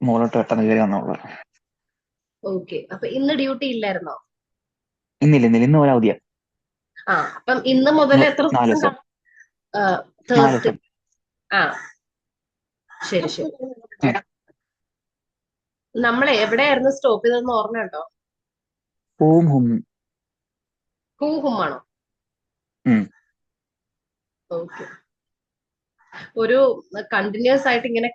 മുകളിലോട്ട് പെട്ടെന്ന് കയറി വന്നോളൂ. ഓക്കെ. അപ്പൊ ഇന്ന് ഡ്യൂട്ടി ഇല്ലായിരുന്നോ? ഇന്നില്ല, ഇന്ന് ഒരു അവധിയാ. അപ്പം ഇന്ന് മുതൽ എത്ര നാല് ദിവസം ദിവസം കാണും? നാല് തേഴ്സ്ഡേ. ദിവസം ആ, ശരി ശരി. നമ്മളെ എവിടെയായിരുന്നു സ്റ്റോപ്പ് ചെയ്തതെന്ന് ഓർമ്മയുണ്ടോ? ഹൂം ഹും. ഹൂ ഹും ആണോ? ഉം. ഓക്കെ. ഒരു കണ്ടിന്യൂസ് ആയിട്ട് ഇങ്ങനെ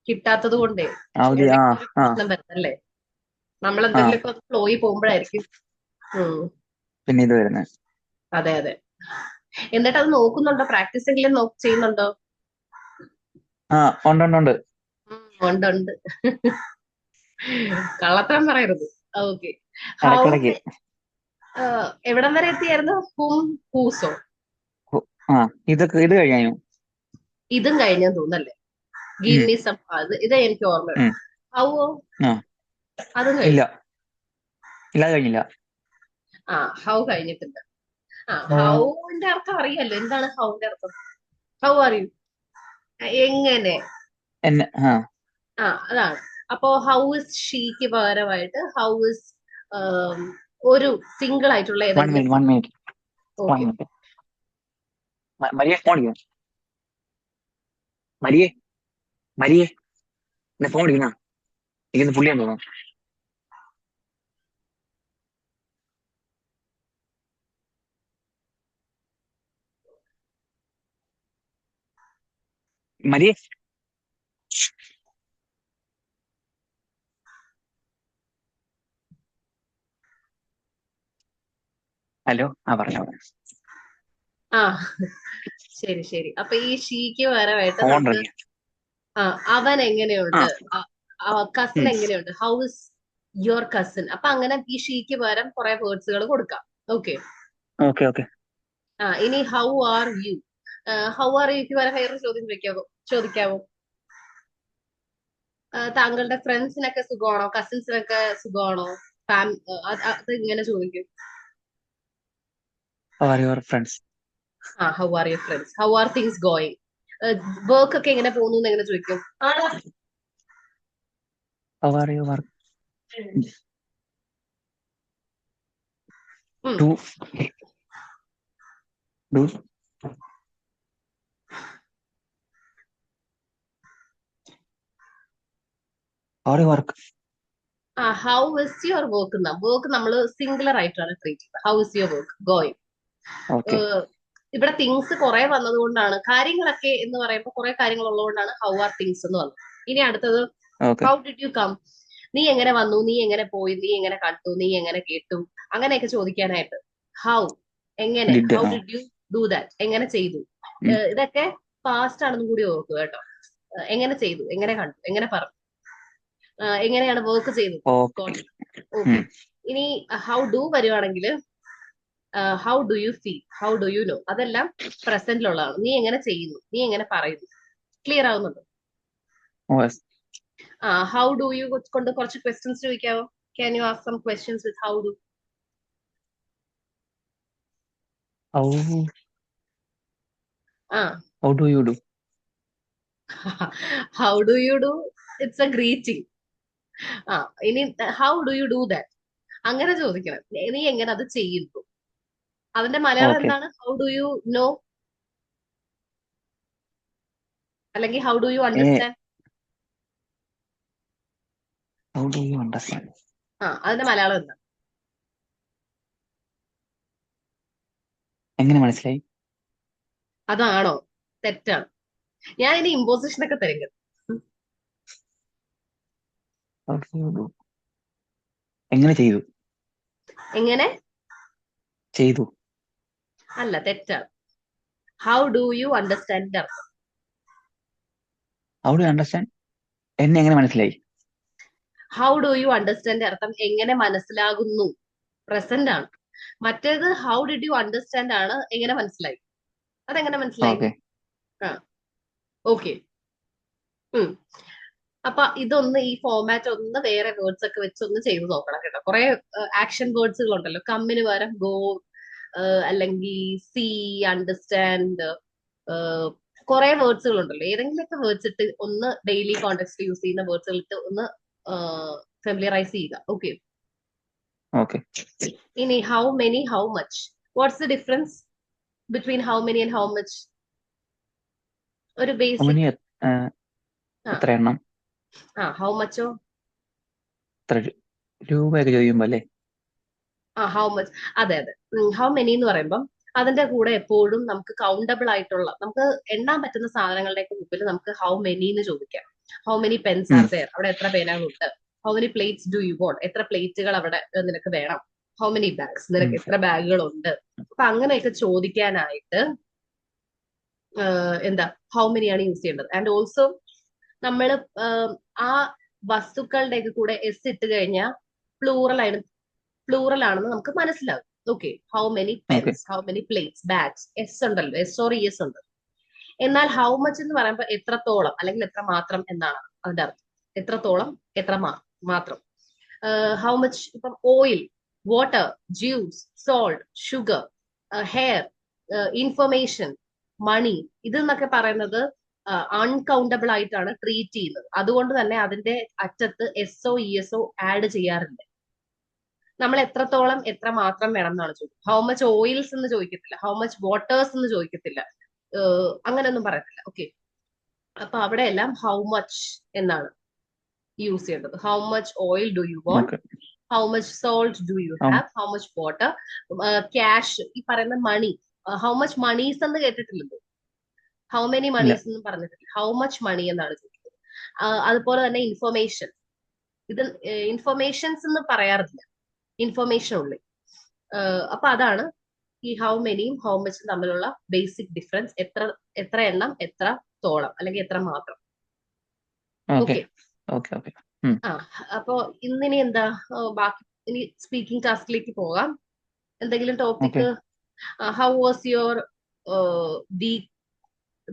കിട്ടാത്തത് കൊണ്ടേ അവധി. ആ. ഇടയ്ക്ക് ഒരു ആ. പ്രശ്നം വരുന്നല്ലേ. നമ്മൾ ആ. എന്തെങ്കിലുമൊക്കെ ഫ്ലോയിൽ പോകുമ്പോഴായിരിക്കും. ഉം. പിന്നെ ഇത് വരുന്നത്. അതെ അതെ. എന്നിട്ട് അത് നോക്കുന്നുണ്ടോ? പ്രാക്ടീസ് എങ്കിലും ചെയ്യുന്നുണ്ടോ? ആ, ഉണ്ട് ഉണ്ട് ഉണ്ട്. ഉണ്ട് ഉണ്ട്. കള്ളത്തരം പറയരുത്. ഓക്കെ. ഹൗ ഇടയ്ക്കിടയ്ക്ക്. എവിടം വരെ എത്തിയായിരുന്നു? ഹൂസോ? ആ, ഇത് കഴിഞ്ഞു. ഇതും കഴിഞ്ഞെന്ന് തോന്നല്ലേ. Give um. Me some. ഇത് എനിക്ക് ഓർമ്മയുണ്ട്. ഉം. ഹൗവോ? ആ. അതും ഇല്ല, കഴിഞ്ഞു. ഇല്ലാതെ കഴിഞ്ഞില്ല. ഹൗ കഴിഞ്ഞിട്ടുണ്ട്. ഹൗവിന്റെ അർത്ഥം അറിയാലോ. എന്താണ് ഹൗവിന്റെ അർത്ഥം? ഹൗ അറിയൂ. എങ്ങനെ. എന്നെ. ആ. അതാണ്. അപ്പോ ഹൗ ഇസ് ഷീക്ക് പകരമായിട്ട് ഹൗ ഇസ് ഒരു സിംഗിൾ ആയിട്ടുള്ള വൺ ഏതെങ്കിലും. Minute, 1 minute, one okay. Minute. മരിയെ ഫോൺ അടിക്കണം. മരിയെ, മരിയെ, എന്നെ ഫോൺ അടിക്കണം. ഇരിക്കുന്ന പുള്ളിയാന്ന് തോന്നുന്നു. മരിയെ. ഹലോ. ആ, പറഞ്ഞോ. ആ, ശരി ശരി. അപ്പൊ ഈ ഷീക്ക് പകരമായിട്ട് ഫോൺ നമുക്ക് റിങ്. അവൻ ആ. എങ്ങനെയുണ്ട്, കസിൻ ഉം. എങ്ങനെയുണ്ട്, ഹൗ ഇസ് യുവർ കസിൻ. അപ്പൊ അങ്ങനെ ഈ ഷീക്ക് പകരം കുറെ വേർഡ്സുകൾ കൊടുക്കാം. ഓക്കെ. Okay, okay. ഇനി how are you. How are യുക്ക് പകരം വേറൊരു ചോദ്യം ചോദിക്കാവോ? താങ്കളുടെ ഫ്രണ്ട്സിനൊക്കെ സുഖമാണോ? കസിൻസിനൊക്കെ സുഖമാണോ? ഫാം അത് ഇങ്ങനെ ചോദിക്കും. How are your friends? How are your friends, how are things going. Work ഒക്കെ എങ്ങനെ പോകുന്നു എന്ന് എങ്ങനെ ചോദിക്കും? ഹൗ ആർ യുവർ ഉം. Do do how are you work? How is your work എന്നാ. വർക്ക് നമ്മൾ സിംഗുലർ ആയിട്ടാണ് ട്രീറ്റ് ചെയ്യുന്നത്. How is your work going. Okay, ഇവിടെ തിങ്സ് കുറെ വന്നതുകൊണ്ടാണ്, കാര്യങ്ങളൊക്കെ എന്ന് പറയുമ്പോൾ കുറെ കാര്യങ്ങൾ ഉള്ളതുകൊണ്ടാണ് ഹൗ ആർ തിങ്സ് എന്ന് വന്നത്. ഇനി അടുത്തത് okay. How did you come. നീ എങ്ങനെ വന്നു, നീ എങ്ങനെ പോയി, നീ എങ്ങനെ കണ്ടു, നീ എങ്ങനെ കേട്ടു, അങ്ങനെയൊക്കെ ചോദിക്കാനായിട്ട് ഹൗ. എങ്ങനെ, ഡിഡ്. ഹൗ ആ. ഡിഡ് യു ഡു ദാറ്റ്, എങ്ങനെ ചെയ്തു. ഉം. ഇതൊക്കെ പാസ്റ്റ് ആണെന്നും കൂടി ഓർക്കുക കേട്ടോ. എങ്ങനെ ചെയ്തു, എങ്ങനെ കണ്ടു, എങ്ങനെ പറഞ്ഞു, എങ്ങനെയാണ് വർക്ക് ചെയ്തത്. ഓക്കെ. ഓക്കെ. ഉം. ഇനി ഹൗ ഡു വരുവാണെങ്കിൽ how do you feel, how do you no, അതെല്ലാം പ്രസന്റിലുള്ളതാണ്. നീ എങ്ങനെ ചെയ്യുന്നു, നീ എങ്ങനെ പറയുന്നു. ക്ലിയർ ആവുന്നുണ്ടോ? ഓ. ഹൗ ഡു യു കൊണ്ട് കുറച്ച് ക്വസ്റ്റ്യൻസ് ചോദിക്കാവോ? Can you ask some questions with how do? How ആ. How do you do? How do you do, it's a greeting. ആ, ഇനി how do you do that, അങ്ങനെ ചോദിക്കണം. നീ എങ്ങനെ അത് ചെയ്യുന്നു. അതിന്റെ മലയാളം ഓക്കെ. എന്താണ്? ഹൗ ഡു യു നോ, അല്ലെങ്കിൽ how do you uh understand. How do you understand? അതിന്റെ മലയാളം എന്താ? എങ്ങനെ മനസ്സിലായി? അതാണോ? തെറ്റാണ്. ഞാൻ ഇനി ഇമ്പോസിഷൻ ഒക്കെ തരും കേട്ടോ. How do you do? എങ്ങനെ ചെയ്തു? എങ്ങനെ? ചെയ്തു. അല്ല, തെറ്റാണ്. ഹൗ ഡു യു അണ്ടർസ്റ്റാൻഡിന്റെ അർത്ഥം. How do understand? എന്നെ എങ്ങനെ മനസ്സിലായി? ഹൗ ഡു യു അണ്ടർസ്റ്റാൻഡ് അർത്ഥം എങ്ങനെ മനസ്സിലാകുന്നു, പ്രസന്റ് ആണ്. മറ്റേത് ഹൗ ഡിഡ് യു അണ്ടർസ്റ്റാൻഡ് ആണ്, എങ്ങനെ മനസ്സിലായി. അതെങ്ങനെ മനസ്സിലായി? ഓക്കെ. ആ, ഓക്കെ. ഉം. അപ്പൊ ഇതൊന്ന്, ഈ ഫോമാറ്റ് ഒന്ന് വേറെ വേർഡ്സ് ഒക്കെ വെച്ച് ഒന്ന് ചെയ്ത് നോക്കണം കേട്ടോ. കുറെ ആക്ഷൻ വേർഡ്സുകൾ ഉണ്ടല്ലോ. കമ്മിന് പകരം ഗോ, അല്ലെങ്കിൽ സി, അണ്ടർസ്റ്റാൻഡ്, കുറെ വേർഡ്സുകൾ ഉണ്ടല്ലോ, ഏതെങ്കിലുമൊക്കെ വേർഡ്സ് ഇട്ട് ഒന്ന് ഡെയിലി കോണ്ടെക്സ്റ്റ് യൂസ് ചെയ്യുന്ന വേർഡ്സുകൾ ഇട്ട് ഒന്ന് ഫെമിലിയറൈസ് ചെയ്യുക. ഓക്കെ. ഓക്കെ. ഇനി how many, how much, what's the difference between how many and how much? ഒരു അവന് ബേസിക്. ആ എത്ര എണ്ണം, ഹൗ മച്ചോ? എത്ര രൂപയൊക്കെ ചോദിക്കുമ്പോ അല്ലേ? ഹൗ മച്ച്, അതെ അതെ. ഹൗ മെനി എന്ന് പറയുമ്പം അതിന്റെ കൂടെ എപ്പോഴും നമുക്ക് കൗണ്ടബിൾ ആയിട്ടുള്ള, നമുക്ക് എണ്ണാൻ പറ്റുന്ന സാധനങ്ങളുടെയൊക്കെ മുമ്പിൽ നമുക്ക് ഹൗ മെനി എന്ന് ചോദിക്കാം. How many pens are there, അവിടെ എത്ര പേനകളുണ്ട്. How many plates do you want, എത്ര പ്ലേറ്റുകൾ അവിടെ നിനക്ക് വേണം. ഹൗ മെനി ബാഗ്സ്, നിനക്ക് എത്ര ബാഗുകളുണ്ട്. അപ്പൊ അങ്ങനെയൊക്കെ ചോദിക്കാനായിട്ട് എന്താ ഹൗ മെനി ആണ് യൂസ് ചെയ്യേണ്ടത്. ആൻഡ് ഓൾസോ നമ്മൾ ആ വസ്തുക്കളുടെ കൂടെ എസ് ഇട്ട് കഴിഞ്ഞാൽ പ്ലൂറൽ ആണ്, പ്ലൂറൽ ആണെന്ന് നമുക്ക് മനസ്സിലാവും. Okay. How many okay. Pens, how many plates, bags, S ഉണ്ടല്ലോ, എസ് ഓർ ഇ എസ് ഉണ്ട്. എന്നാൽ ഹൗ മച്ച് എന്ന് പറയുമ്പോൾ എത്രത്തോളം അല്ലെങ്കിൽ എത്ര മാത്രം എന്നാണ് അതിന്റെ അർത്ഥം. എത്രത്തോളം, എത്ര മാത്രം. ഹൗ മച്ച്, ഇപ്പം oil, water, juice, salt, sugar, hair, information, money, ഇതെന്നൊക്കെ പറയുന്നത് അൺകൗണ്ടബിൾ ആയിട്ടാണ് ട്രീറ്റ് ചെയ്യുന്നത്. അതുകൊണ്ട് തന്നെ അതിന്റെ അറ്റത്ത് S or E S or add ചെയ്യാറില്ല. നമ്മൾ എത്രത്തോളം എത്ര മാത്രം വേണം എന്നാണ് ചോദിക്കുന്നത്. ഹൗ മച്ച് ഓയിൽസ് എന്ന് ചോദിക്കത്തില്ല, ഹൗ മച്ച് വാട്ടേഴ്സ് എന്ന് ചോദിക്കത്തില്ല, അങ്ങനെയൊന്നും പറയത്തില്ല. ഓക്കെ. അപ്പൊ അവിടെ എല്ലാം ഹൗ മച്ച് എന്നാണ് യൂസ് ചെയ്യേണ്ടത്. How much oil do you want, okay. How much salt do you have, how much water, cash, ഈ പറയുന്ന മണി, ഹൗ മച്ച് മണീസ് എന്ന് കേട്ടിട്ടില്ലല്ലോ, ഹൗ മെനി ഇല്ല. മണീസ് എന്ന് പറഞ്ഞിട്ടില്ല, ഹൗ മച്ച് മണി എന്നാണ് ചോദിക്കുന്നത്. അതുപോലെ തന്നെ ഇൻഫർമേഷൻ, ഇത് ഇൻഫർമേഷൻസ് എന്ന് പറയാറില്ല, ഇൻഫർമേഷൻ ഉള്ളി. അപ്പൊ അതാണ് ഈ ഹൗ മെനിയും ഹൗ മച്ചും തമ്മിലുള്ള ബേസിക് ഡിഫറൻസ്. എത്ര, എത്ര എണ്ണം, എത്ര തോളം അല്ലെങ്കിൽ എത്ര മാത്രം. ഓക്കെ. ഓക്കെ. ഓക്കെ. ഓക്കെ. ആ അപ്പോ ഇന്നിനി എന്താ, ബാക്കി ഇനി സ്പീക്കിംഗ് ടാസ്കിലേക്ക് പോകാം. എന്തെങ്കിലും okay. Topic? How was your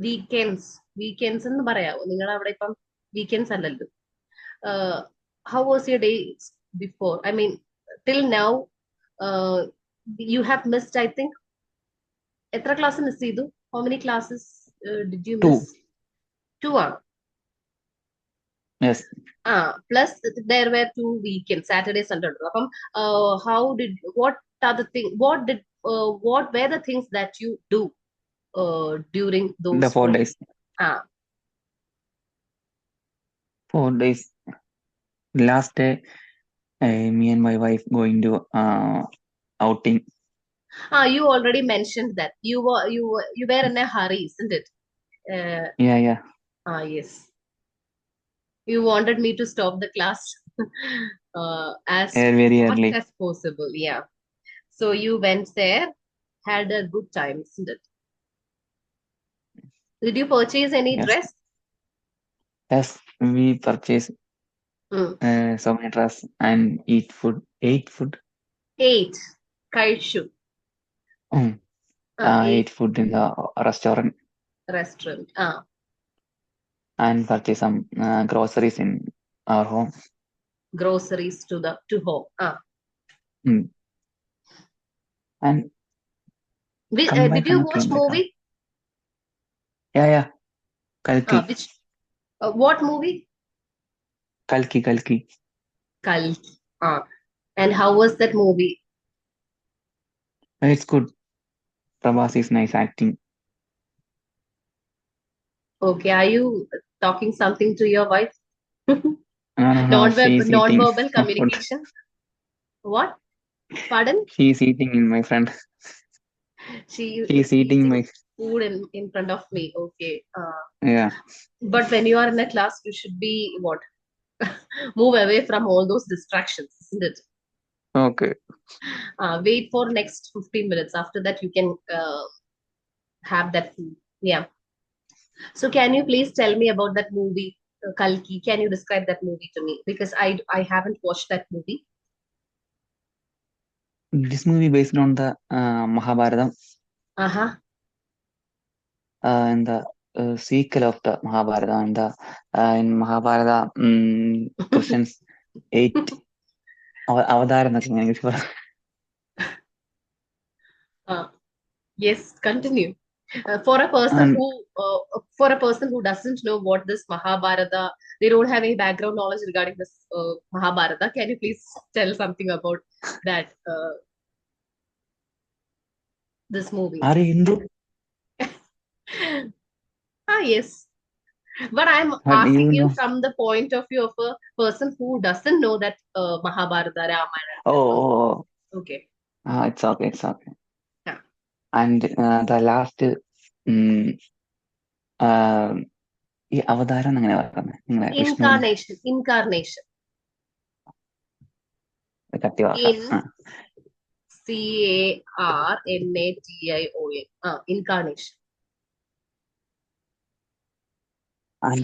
weekends? Weekends എന്ന് പറയാവോ? നിങ്ങൾ അവിടെ ഇപ്പം വീക്കെൻഡ്സ് അല്ലല്ലോ. How was your day before, I mean till now? You have missed, I think, എത്ര ക്ലാസ് മിസ് ചെയ്തു? How many classes did you 2. Miss? 2 ആണ്. Yes. Plus there were 2 weekend, Saturday Sunday ഉണ്ട്. അപ്പം how did, what are the thing, what were the things that you do during The those 4 4 days. days? ആ 4 days. Last day, me and my wife going to outing. You already mentioned that you were in a hurry, isn't it? uh, Yeah, yeah. yes, you wanted me to stop the class as Very fast early. as possible. Yeah. So you went there, had a good time, isn't it? Did you purchase any Yes. dress? Yes, we purchase so many dress and eat food. Ate food. 8 കഴിച്ചു. Mm. Eight Ate food in the restaurant restaurant. and purchase some groceries in our home. Groceries to home. Mm. And come Did back you and watch clean the car. movie? Yeah, yeah. Kalki. Which what movie? Kalki. Kalki. And how was that movie? It's good. Prabhas is nice acting. Okay, are you talking something to your wife? No, she's eating Non-verbal some food. communication. What? Pardon? She's eating in my front. She She's is eating eating my. food in front of me. Okay. Yeah. But when you are in a class, you should be what? Move away from all those distractions, isn't it? Okay. Wait for next 15 minutes. After that, you can have that food. Yeah. So can you please tell me about that movie, Kalki? Can you describe that movie to me? Because I haven't watched that movie. This movie based on the Mahabharata Uh-huh. and the sequel of the Mahabharata. And the in Mahabharata, Christians ate അവതാരം എന്നൊക്കെ English പറയാം. Yes, continue. For a person And who doesn't know what this Mahabharata, they don't have any background knowledge regarding this Mahabharata. Can you please tell something about that this movie? are you Hindu? Yes. But I'm But asking you you know, from the point of view of a person who doesn't know that Mahabharata, Ramayana, oh, and all. oh, oh. Okay. It's okay, it's okay. Yeah. And the last mm, uh, ഈ അവതാരം എങ്ങനെ പറയുന്നത് നിങ്ങളെ വിഷ്ണുവിനെ Incarnation. കത്തി വാക്ക Incarnation. Incarnation. And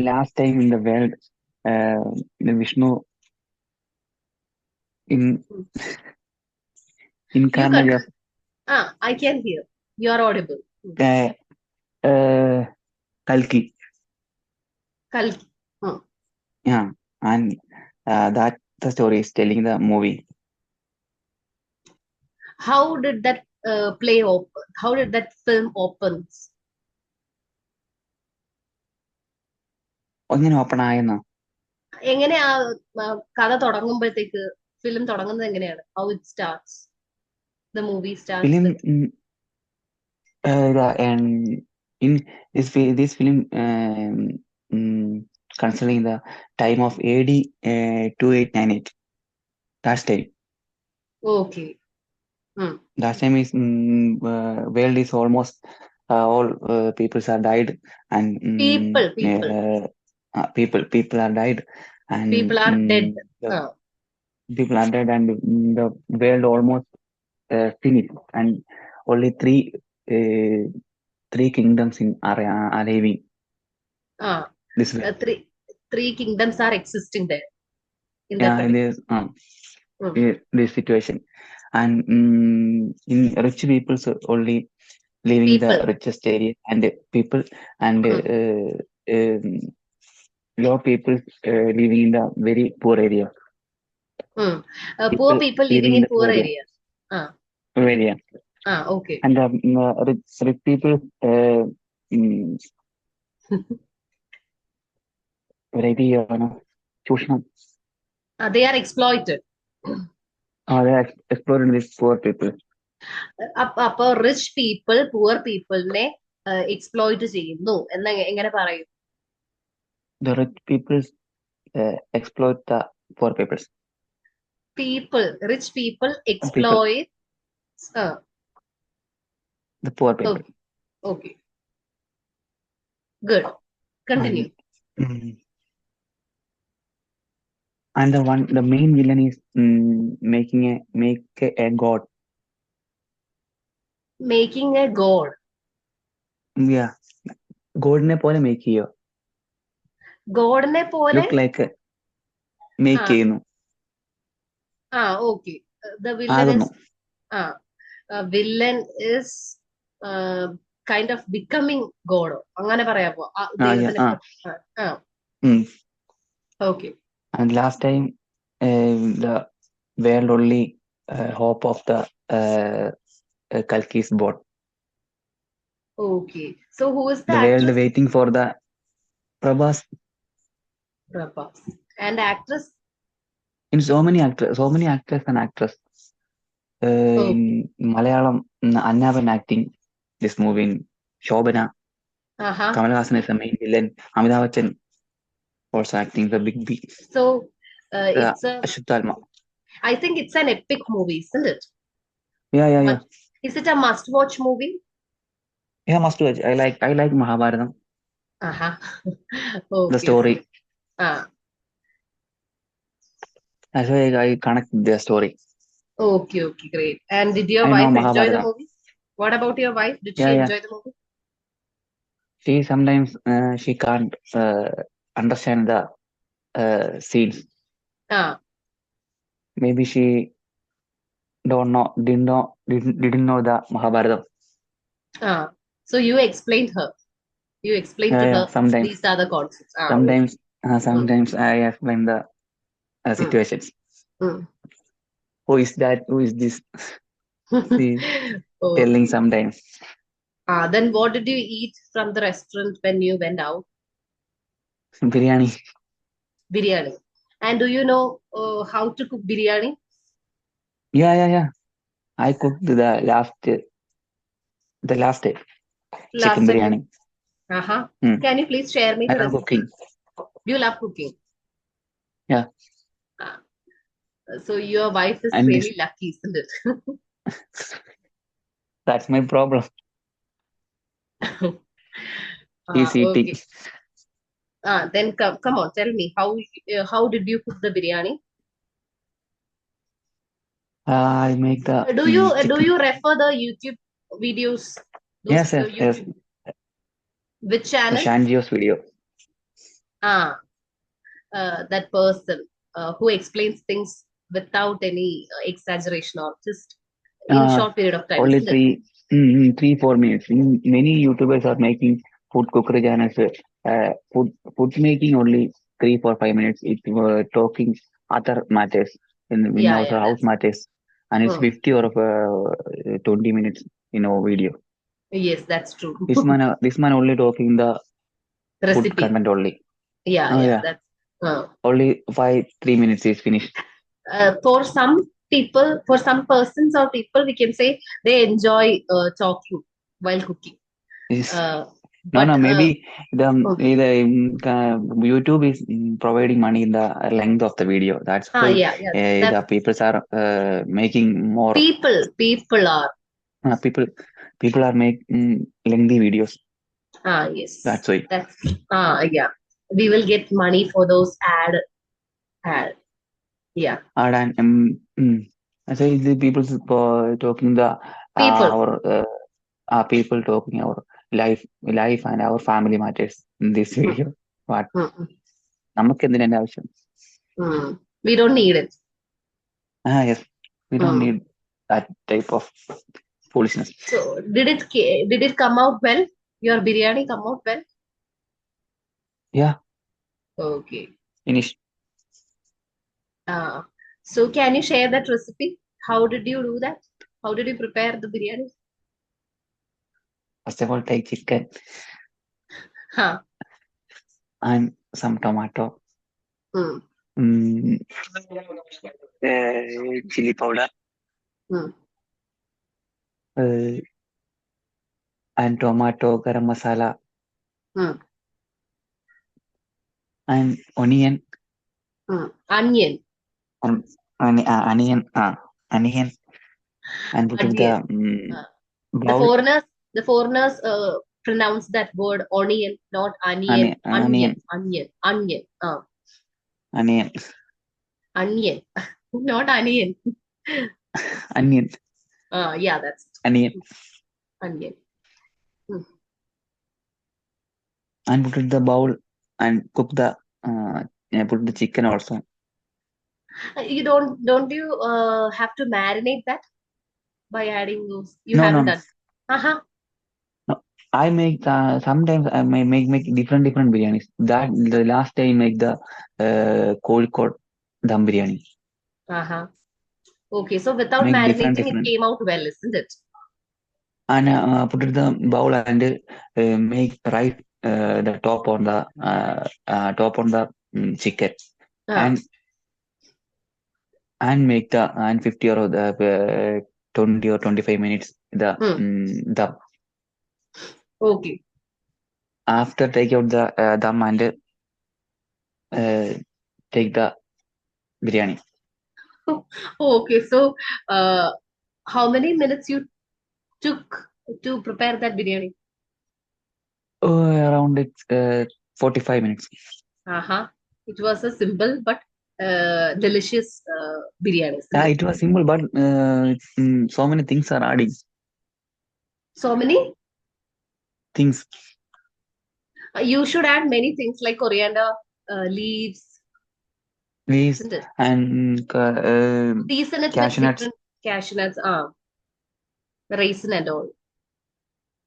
last time in the world, the Vishnu in You incarnate can. I can hear. You are audible. Kalki. Kalki. Yeah, and that the story is telling the movie. How did that play open? How did that film opens? ഒന്നിനെ open ആയെന്നോ? എങ്ങനെയാ കഥ തുടങ്ങുമ്പോഴത്തേക്ക് film തുടങ്ങുന്നത് എങ്ങനെയാണ്? How it starts? The movie starts. Film and in this film concerning the time of AD 2898. That time. Okay. That time is world is almost all people are died and people are died and people are dead. People are dead and the world almost finished and only three kingdoms are living. This way. Three kingdoms are existing there. In this situation, and in rich people only living people. The richest area and people and low people living in the very poor area. Poor people living in poor area. Area. Okay. And rich people very chushnam. They are exploited. They are exploiting these poor people. അപ്പൊ rich people poor പീപ്പിളിനെ exploit ചെയ്യുന്നു എന്ന് എങ്ങനെ പറയും? The rich people exploit the poor people. Rich people exploit the poor people. Okay. Good. Continue. And the main villain is make a god. Making a god. Yeah. God ne pole make cheyo. God ne pole look like make cheyunu. Okay. The villain is villain is kind of becoming god. അങ്ങനെ പറയാമോ? Okay. And last time the world only hope of the Kalki's bot. Okay. So who is the world waiting for the Prabhas. And actress? In so many actors and actress. In Malayalam, Annavan acting this movie. In Shobana. Kamal Haasan is the main villain. Amitabh Bachchan also acting the Big B. So it's Ashuthalma. I think it's an epic movie, isn't it? Yeah. Is it a must-watch movie? Yeah, must-watch. I like Mahabharata. Okay. The story. That's why I connect the story. Okay, great. And did your wife enjoy the movie? What about your wife? Did she enjoy the movie? She sometimes she can't understand the scenes. Maybe she didn't know the Mahabharata. So you explained her. You explained to her sometimes. These are the concepts. Sometimes I explain the situations. Who is that? Who is this? telling Okay. sometimes. Then what did you eat from the restaurant when you went out? Biryani. Biryani. And do you know how to cook biryani? Yeah. I cooked the last day chicken Last time you. biryani. Uh-huh. Mm. Can you please share me I the love cooking. recipe? Do you love cooking? Yeah, Uh, so your wife is and really lucky, isn't it? that's my problem. He's eating. Okay. Then come on, tell me how did you cook the biryani? I make the Do chicken. you refer the YouTube videos? Those Yes. YouTube which The channel? Shanjios video. Ah, that person who explains things without any exaggeration or just in Uh, short period of time, Only isn't it? 3-4 minutes. Many YouTubers are making food cookery channels. Food making only 3-5 minutes. It talking other matters in Yeah, our yeah, house that's matters, and it's hmm. 50 or 20 minutes in our video. Yes, that's true. This man only talking the food Recipe. content only. Yeah, Oh yeah, yeah, that's uh, only 3 minutes is finished. for some people, for some persons or people, we can say they enjoy talking while cooking. Is Uh, No, but maybe oh, YouTube is providing money in the length of the video. That's why yeah, yeah, the that's people are making more. people are Uh, people people are making lengthy videos. yes, That's why. that's yeah. We will get money for those ad. Yeah, I say the people talking the people. our people talking our life and our family matters in this Mm, video. What mm, mm, നമുക്ക് എന്തിനാ ആവശ്യം? We don't need it. Yes, we don't Mm. need that type of foolishness. So did it come out well? Your biryani come out well? Yeah, Okay. finish. Uh, so can you share that recipe? How did you do that? How did you prepare the biryani? First of all, take chicken Huh. and some tomato, Mm, mm, chili powder, mm, uh, and tomato, garam masala, mm, and onion, Onion. um, onion, and put it the Onion. Uh, the bowl. foreigners, the foreigners pronounce that word onion, not onion. Onion, Onion. onion, Onion. Not onion. onion, Yeah, that's onion, onion. Mm. and put it the bowl and cook the put the chicken also. You don't you have to marinate that by adding those? You No, no, haven't no. done. Uh-huh. No, I make sometimes I may make different biryanis. That the last day I make the Kozhikode dum biryani. Uh-huh. Okay, so without Make marinating, it different came out well, isn't it? and put it the bowl and make right the top on the chicken Uh, and make the and 50 or the 20 or 25 minutes the hmm. dum. Okay. After take out the dum and uh, take the biryani. Okay, so how many minutes you took to prepare that biryani? Around it's 45 minutes. Uh-huh. It was a simple but delicious biryani, isn't it? It was simple, but so many things are adding So many. things. You should add many things like coriander, leaves, Leaves isn't it? and Season it with cashew nuts. different cashew nuts, raisin and all.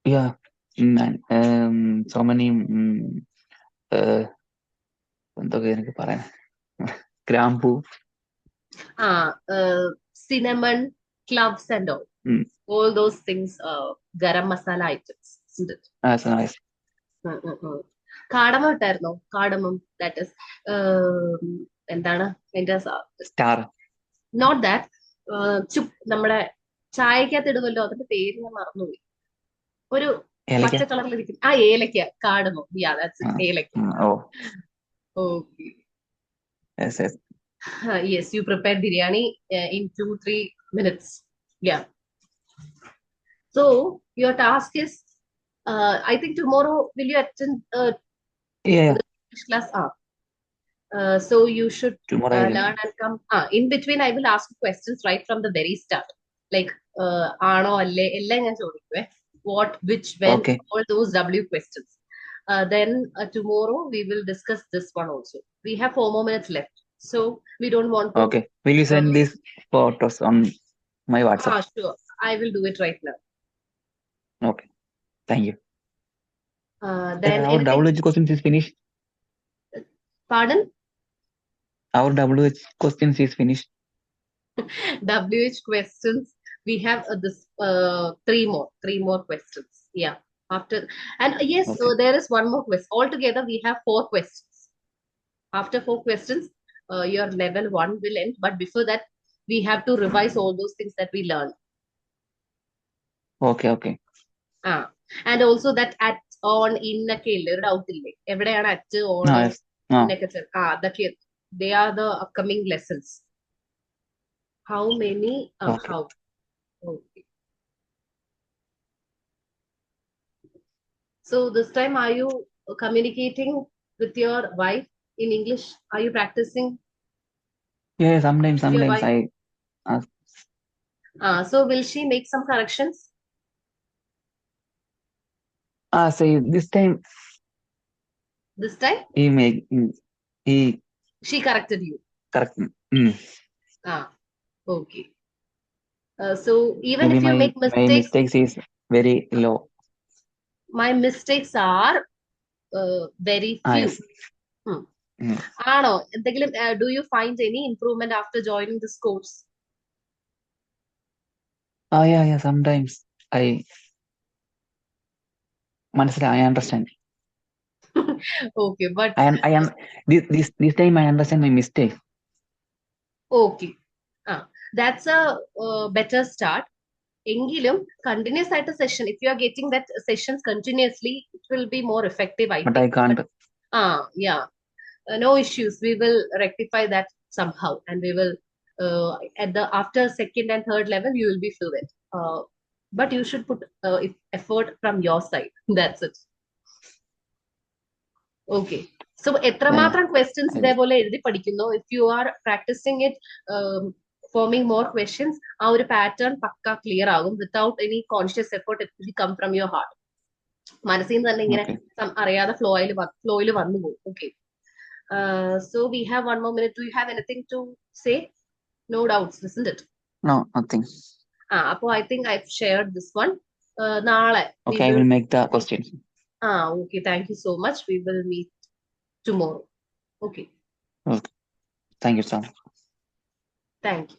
Yeah, and so many എന്തൊക്കെ എനിക്ക് പറയാൻ ഗ്രാമ്പൂ. Cinnamon, cloves and all. all those things, garam masala items, isn't it? That's nice. കാടമം ഇട്ടായിരുന്നോ? കാടമം, that is എന്താണ് അതിന്റെ Star. Not that, നമ്മുടെ ചായക്കകത്ത് ഇടുമല്ലോ, അതിന്റെ പേര് ഞാൻ മറന്നുപോയി. ഒരു ഏലക്ക. പച്ച കളറിലിരിക്കും. ഏലക്ക, കാടമം. യാ, ദാറ്റ്സ് ഇറ്റ്, ഏലക്ക. Oh, okay. yes, yes. Yes, you prepared biryani in 2-3 minutes. Yeah. So your task is, I think tomorrow will you attend Yeah, the English class? So you should tomorrow I will. learn and come. In between, I will ask you questions right from the very start. Like, ആണോ അല്ലേ എല്ലാം ഞാൻ ചോദിക്കുവേ. What, which, when, Okay. all those W questions. Then tomorrow we will discuss this one also. We have 4 more minutes left, so we don't want to. Okay. Will you send these photos on my WhatsApp? Sure. I will do it right now. Okay. Thank you. Then Our WH questions is finished. Pardon? Our WH questions is finished. WH questions, we have this 3 more questions. Yeah. After, and yes, Okay. so there is one more question. Altogether, we have 4 questions. After 4 questions, your level 1 will end. But before that, we have to revise all those things that we learned. Okay, okay. And also that at, on, in ഒക്കെ ഇല്ലേ, ഒരു doubt ഇല്ലേ, എവിടെയാണ് at, on, Yes. അതൊക്കെ, they are the upcoming lessons. How many? Okay. How? Okay. So this time, are you communicating with your wife in English? Are you practicing? Yeah, sometimes wife? I ask. So will she make some corrections? Say this time This time? She corrected you. Correct. Okay. So even Maybe if you make my mistakes, mistakes is very low. my mistakes are very few. Yes. ആണോ? എന്തെങ്കിലും, do you find any improvement after joining this course? Yeah. Sometimes I understand. Okay, but I am this time I understand my mistake. Okay. That's a better start. എങ്കിലും continuous ആയിട്ട് session, if you are getting that sessions continuously, it will be more effective, I But I think. can't. Yeah. No issues. We will rectify that somehow, and we will after second and third level you will be fluent. But you should put effort from your side. That's it. Okay. So എത്രമാത്രം questions ഇതേപോലെ എഴുതി പഠിക്കുന്നു, if you are practicing it, forming more questions, ആ ഒരു pattern പക്ക clear ആകും. Without any conscious effort, it will come from your heart. മനസ്സിൽ നിന്ന് തന്നെ ഇങ്ങനെ അറിയാതെ ഫ്ലോയിൽ വന്നു പോകും. Okay. So we have 1 more minute. Do you have anything to say? No doubts, isn't it? No, nothing. അപ്പൊ I think I've shared this one. നാളെ. Okay, I will make the questions. Okay. Thank you so much. We will meet tomorrow. Okay. Thank you, sir. Thank you.